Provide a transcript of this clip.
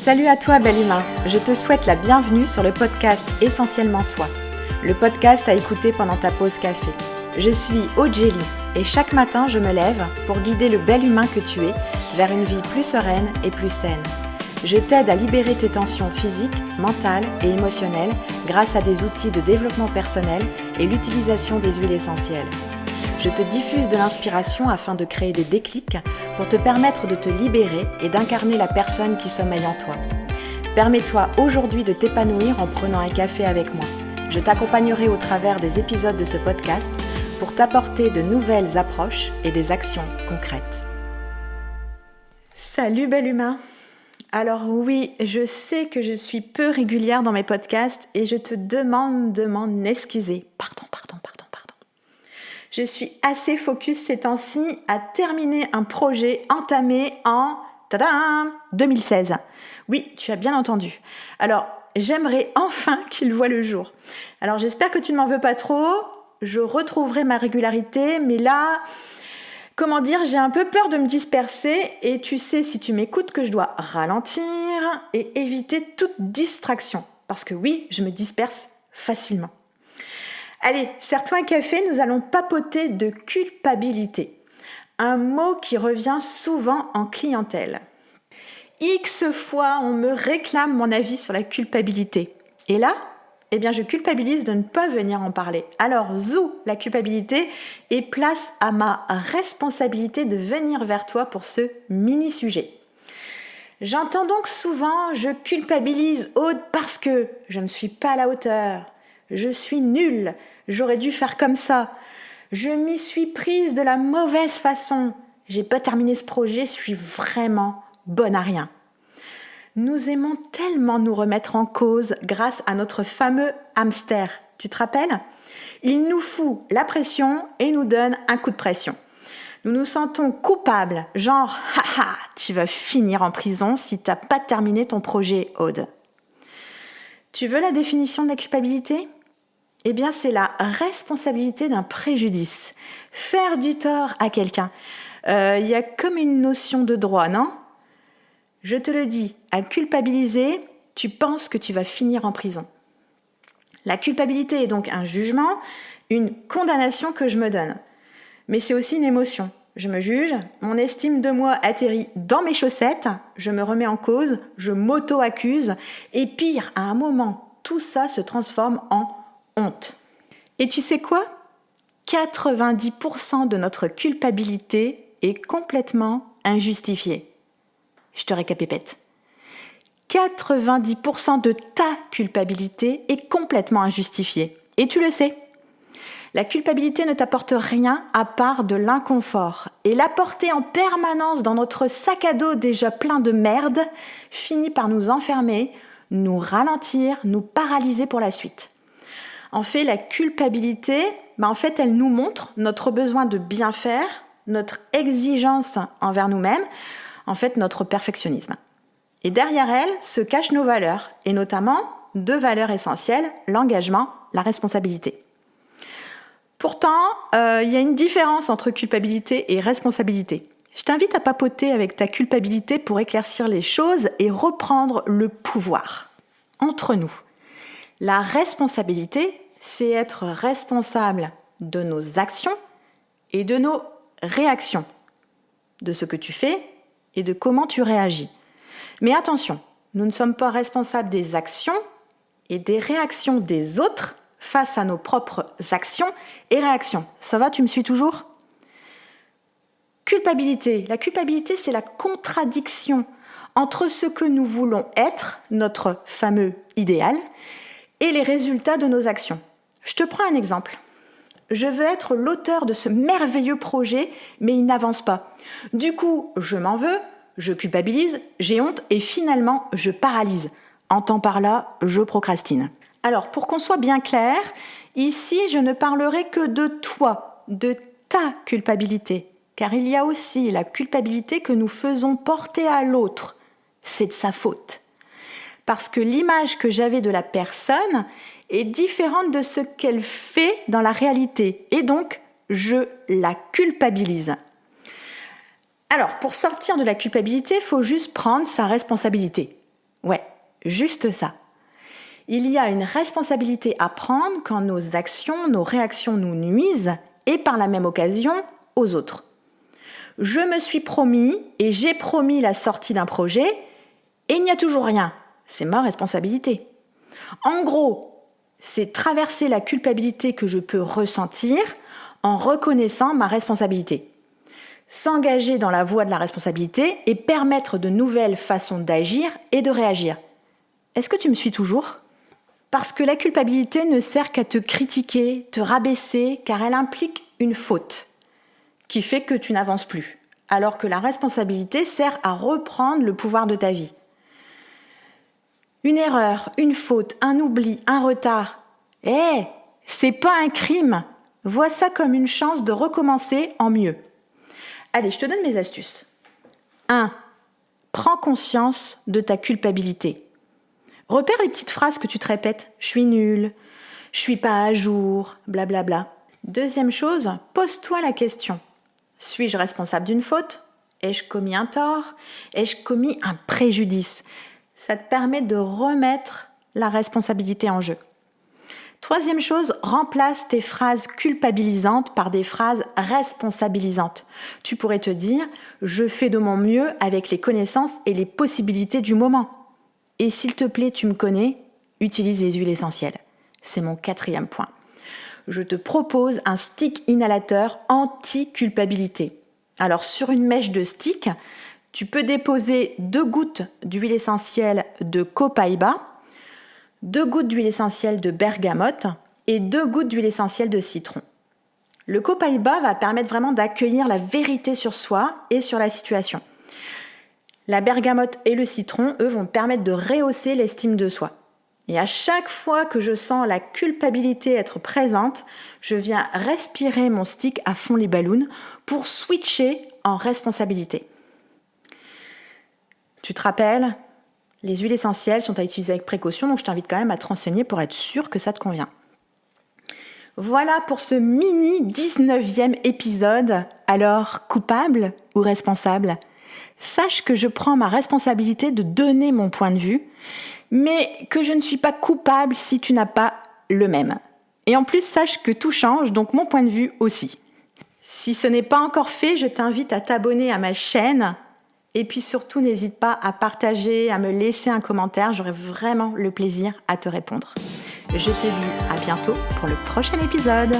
Salut à toi, bel humain. Je te souhaite la bienvenue sur le podcast Essentiellement Soi, le podcast à écouter pendant ta pause café. Je suis Odjeli et chaque matin, je me lève pour guider le bel humain que tu es vers une vie plus sereine et plus saine. Je t'aide à libérer tes tensions physiques, mentales et émotionnelles grâce à des outils de développement personnel et l'utilisation des huiles essentielles. Je te diffuse de l'inspiration afin de créer des déclics pour te permettre de te libérer et d'incarner la personne qui sommeille en toi. Permets-toi aujourd'hui de t'épanouir en prenant un café avec moi. Je t'accompagnerai au travers des épisodes de ce podcast pour t'apporter de nouvelles approches et des actions concrètes. Salut bel humain! Alors oui, je sais que je suis peu régulière dans mes podcasts et je te demande de m'en excuser. Pardon. Je suis assez focus ces temps-ci à terminer un projet entamé en 2016. Oui, tu as bien entendu. Alors, j'aimerais enfin qu'il voie le jour. Alors, j'espère que tu ne m'en veux pas trop. Je retrouverai ma régularité, mais là, j'ai un peu peur de me disperser et tu sais, si tu m'écoutes, que je dois ralentir et éviter toute distraction. Parce que oui, je me disperse facilement. Allez, serre-toi un café, nous allons papoter de culpabilité. Un mot qui revient souvent en clientèle. X fois, on me réclame mon avis sur la culpabilité. Et là, je culpabilise de ne pas venir en parler. Alors, zou la culpabilité et place à ma responsabilité de venir vers toi pour ce mini-sujet. J'entends donc souvent « je culpabilise Aude parce que je ne suis pas à la hauteur ». Je suis nulle, j'aurais dû faire comme ça. Je m'y suis prise de la mauvaise façon. J'ai pas terminé ce projet, je suis vraiment bonne à rien. Nous aimons tellement nous remettre en cause grâce à notre fameux hamster. Tu te rappelles ? Il nous fout la pression et nous donne un coup de pression. Nous nous sentons coupables, genre « haha, tu vas finir en prison si t'as pas terminé ton projet, Aude ». Tu veux la définition de la culpabilité ? C'est la responsabilité d'un préjudice. Faire du tort à quelqu'un. Il y a comme une notion de droit, non ? Je te le dis, à culpabiliser, tu penses que tu vas finir en prison. La culpabilité est donc un jugement, une condamnation que je me donne. Mais c'est aussi une émotion. Je me juge, mon estime de moi atterrit dans mes chaussettes, je me remets en cause, je m'auto-accuse, et pire, à un moment, tout ça se transforme en honte. Et tu sais quoi ? 90% de notre culpabilité est complètement injustifiée. Je te récapépète. 90% de ta culpabilité est complètement injustifiée. Et tu le sais. La culpabilité ne t'apporte rien à part de l'inconfort. Et la porter en permanence dans notre sac à dos déjà plein de merde finit par nous enfermer, nous ralentir, nous paralyser pour la suite. En fait, la culpabilité, elle nous montre notre besoin de bien faire, notre exigence envers nous-mêmes, notre perfectionnisme. Et derrière elle se cachent nos valeurs, et notamment deux valeurs essentielles, l'engagement, la responsabilité. Pourtant, il y a une différence entre culpabilité et responsabilité. Je t'invite à papoter avec ta culpabilité pour éclaircir les choses et reprendre le pouvoir. Entre nous, la responsabilité, c'est être responsable de nos actions et de nos réactions, de ce que tu fais et de comment tu réagis. Mais attention, nous ne sommes pas responsables des actions et des réactions des autres face à nos propres actions et réactions. Ça va, tu me suis toujours ? Culpabilité. La culpabilité, c'est la contradiction entre ce que nous voulons être, notre fameux idéal, et les résultats de nos actions. Je te prends un exemple. Je veux être l'auteur de ce merveilleux projet, mais il n'avance pas. Du coup, je m'en veux, je culpabilise, j'ai honte et finalement, je paralyse. Entends par là, je procrastine. Alors, pour qu'on soit bien clair, ici, je ne parlerai que de toi, de ta culpabilité. Car il y a aussi la culpabilité que nous faisons porter à l'autre. C'est de sa faute. Parce que l'image que j'avais de la personne est différente de ce qu'elle fait dans la réalité. Et donc, je la culpabilise. Alors, pour sortir de la culpabilité, il faut juste prendre sa responsabilité. Ouais, juste ça. Il y a une responsabilité à prendre quand nos actions, nos réactions nous nuisent et par la même occasion aux autres. Je me suis promis et j'ai promis la sortie d'un projet et il n'y a toujours rien. C'est ma responsabilité. En gros, c'est traverser la culpabilité que je peux ressentir en reconnaissant ma responsabilité. S'engager dans la voie de la responsabilité et permettre de nouvelles façons d'agir et de réagir. Est-ce que tu me suis toujours ? Parce que la culpabilité ne sert qu'à te critiquer, te rabaisser, car elle implique une faute qui fait que tu n'avances plus, alors que la responsabilité sert à reprendre le pouvoir de ta vie. Une erreur, une faute, un oubli, un retard. C'est pas un crime. Vois ça comme une chance de recommencer en mieux. Allez, je te donne mes astuces. 1. Prends conscience de ta culpabilité. Repère les petites phrases que tu te répètes. Je suis nulle, je suis pas à jour, blablabla. Deuxième chose, pose-toi la question. Suis-je responsable d'une faute ? Ai-je commis un tort ? Ai-je commis un préjudice ? Ça te permet de remettre la responsabilité en jeu. Troisième chose, remplace tes phrases culpabilisantes par des phrases responsabilisantes. Tu pourrais te dire « Je fais de mon mieux avec les connaissances et les possibilités du moment ». Et s'il te plaît, tu me connais, utilise les huiles essentielles. C'est mon 4e point. Je te propose un stick inhalateur anti-culpabilité. Alors sur une mèche de stick, tu peux déposer 2 gouttes d'huile essentielle de copaïba, 2 gouttes d'huile essentielle de bergamote et 2 gouttes d'huile essentielle de citron. Le copaïba va permettre vraiment d'accueillir la vérité sur soi et sur la situation. La bergamote et le citron, eux, vont permettre de rehausser l'estime de soi. Et à chaque fois que je sens la culpabilité être présente, je viens respirer mon stick à fond les ballons pour switcher en responsabilité. Tu te rappelles ? Les huiles essentielles sont à utiliser avec précaution, donc je t'invite quand même à te renseigner pour être sûr que ça te convient. Voilà pour ce mini 19e épisode. Alors, coupable ou responsable ? Sache que je prends ma responsabilité de donner mon point de vue, mais que je ne suis pas coupable si tu n'as pas le même. Et en plus, sache que tout change, donc mon point de vue aussi. Si ce n'est pas encore fait, je t'invite à t'abonner à ma chaîne. Et puis surtout, n'hésite pas à partager, à me laisser un commentaire. J'aurai vraiment le plaisir à te répondre. Je te dis à bientôt pour le prochain épisode.